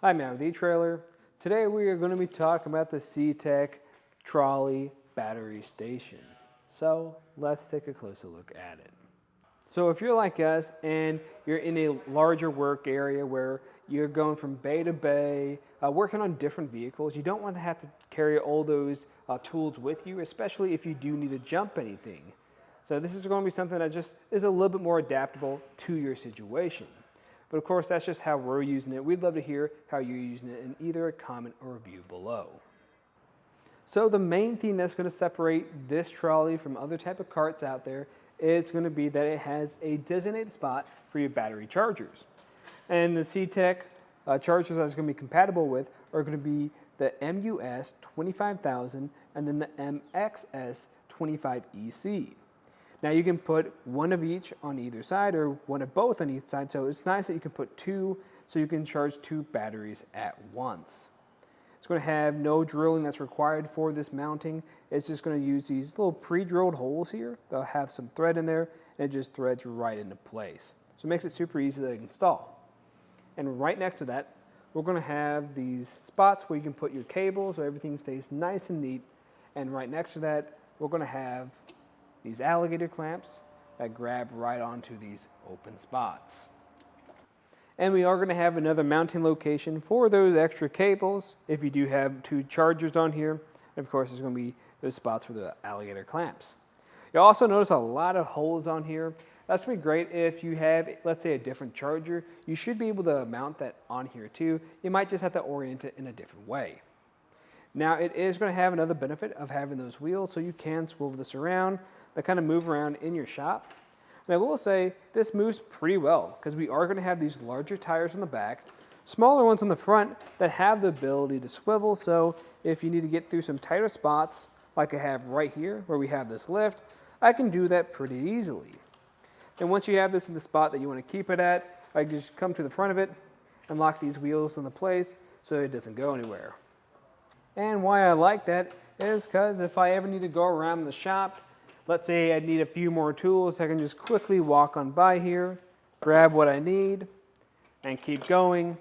Hi, Matt with eTrailer. Today we are going to be talking about the CTEK Trolley Battery Station. So let's take a closer look at it. So if you're like us and you're in a larger work area where you're going from bay to bay, working on different vehicles, you don't want to have to carry all those tools with you, especially if you do need to jump anything. So this is going to be something that just is a little bit more adaptable to your situation. But of course, that's just how we're using it. We'd love to hear how you're using it in either a comment or review below. So the main thing that's going to separate this trolley from other type of carts out there is going to be that it has a designated spot for your battery chargers. And the CTEK chargers that it's going to be compatible with are going to be the MUS 25000 and then the MXS 25EC. Now you can put one of each on either side or one of both on each side, so it's nice that you can put two so you can charge two batteries at once. It's going to have no drilling that's required for this mounting. It's just going to use these little pre-drilled holes here. They'll have some thread in there and it just threads right into place. So it makes it super easy to install. And right next to that, we're going to have these spots where you can put your cables so everything stays nice and neat. And right next to that, we're going to have these alligator clamps that grab right onto these open spots. And we are going to have another mounting location for those extra cables if you do have two chargers on here. And of course, there's going to be those spots for the alligator clamps. You'll also notice a lot of holes on here. That's going to be great if you have, let's say, a different charger. You should be able to mount that on here too. You might just have to orient it in a different way. Now, it is going to have another benefit of having those wheels, so you can swivel this around. They kind of move around in your shop. And I will say this moves pretty well because we are going to have these larger tires on the back, smaller ones on the front that have the ability to swivel. So if you need to get through some tighter spots like I have right here where we have this lift, I can do that pretty easily. And once you have this in the spot that you want to keep it at, I can just come to the front of it and lock these wheels into place so it doesn't go anywhere. And why I like that is because if I ever need to go around the shop, let's say I need a few more tools, I can just quickly walk on by here, grab what I need, and keep going.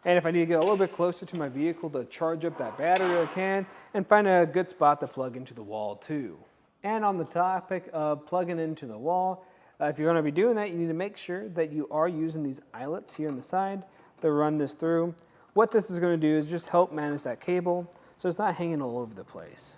And if I need to get a little bit closer to my vehicle to charge up that battery, I can, and find a good spot to plug into the wall too. And on the topic of plugging into the wall, if you're going to be doing that, you need to make sure that you are using these eyelets here on the side to run this through. What this is going to do is just help manage that cable so it's not hanging all over the place.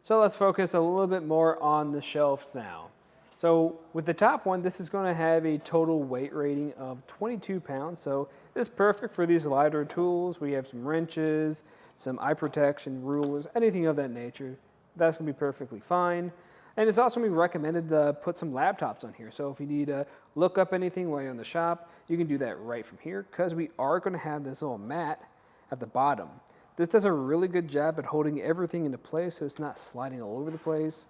So let's focus a little bit more on the shelves now. So with the top one, this is going to have a total weight rating of 22 pounds. So this is perfect for these lighter tools. We have some wrenches, some eye protection, rulers, anything of that nature. That's going to be perfectly fine. And it's also going to be recommended to put some laptops on here. So if you need to look up anything while you're in the shop, you can do that right from here because we are going to have this little mat at the bottom. This does a really good job at holding everything into place so it's not sliding all over the place,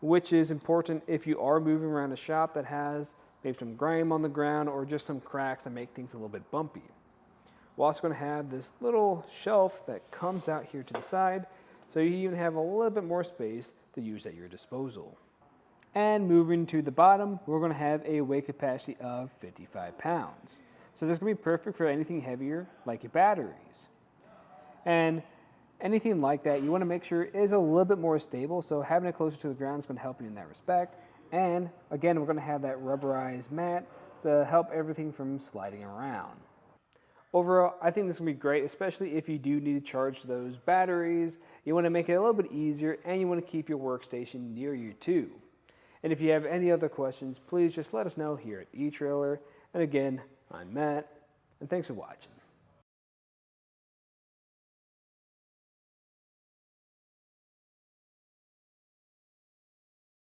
which is important if you are moving around a shop that has maybe some grime on the ground or just some cracks that make things a little bit bumpy. We're also going to have this little shelf that comes out here to the side, so you even have a little bit more space to use at your disposal. And moving to the bottom, we're going to have a weight capacity of 55 pounds. So this is going to be perfect for anything heavier like your batteries. And anything like that, you want to make sure is a little bit more stable, so having it closer to the ground is going to help you in that respect. And again, we're going to have that rubberized mat to help everything from sliding around. Overall, I think this will be great, especially if you do need to charge those batteries. You want to make it a little bit easier, and you want to keep your workstation near you too. And if you have any other questions, please just let us know here at eTrailer. And again, I'm Matt, and thanks for watching.